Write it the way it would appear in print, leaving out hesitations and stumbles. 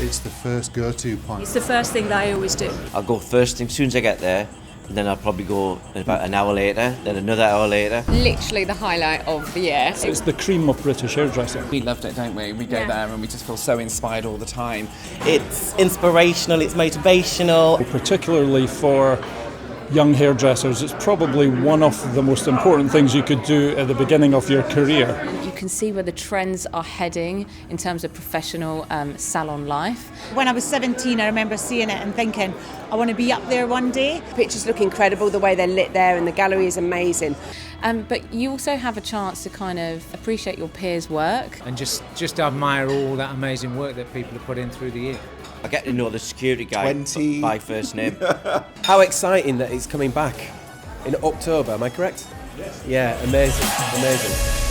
It's the first go-to point. It's the first thing that I always do. I'll go first thing as soon as I get there, and then I'll probably go about an hour later, then another hour later. Literally the highlight of the year. It's the cream of British hairdressing. We loved it, don't we? We go there and we just feel so inspired all the time. It's inspirational, it's motivational. Particularly for young hairdressers, it's probably one of the most important things you could do at the beginning of your career. You can see where the trends are heading in terms of professional salon life. When I was 17, I remember seeing it and thinking, I want to be up there one day. Pictures look incredible, the way they're lit there, and the gallery is amazing. But you also have a chance to kind of appreciate your peers' work. And just admire all that amazing work that people have put in through the year. I get to know the security guy by first name. How exciting that it's coming back in October, am I correct? Yes. Yeah, amazing.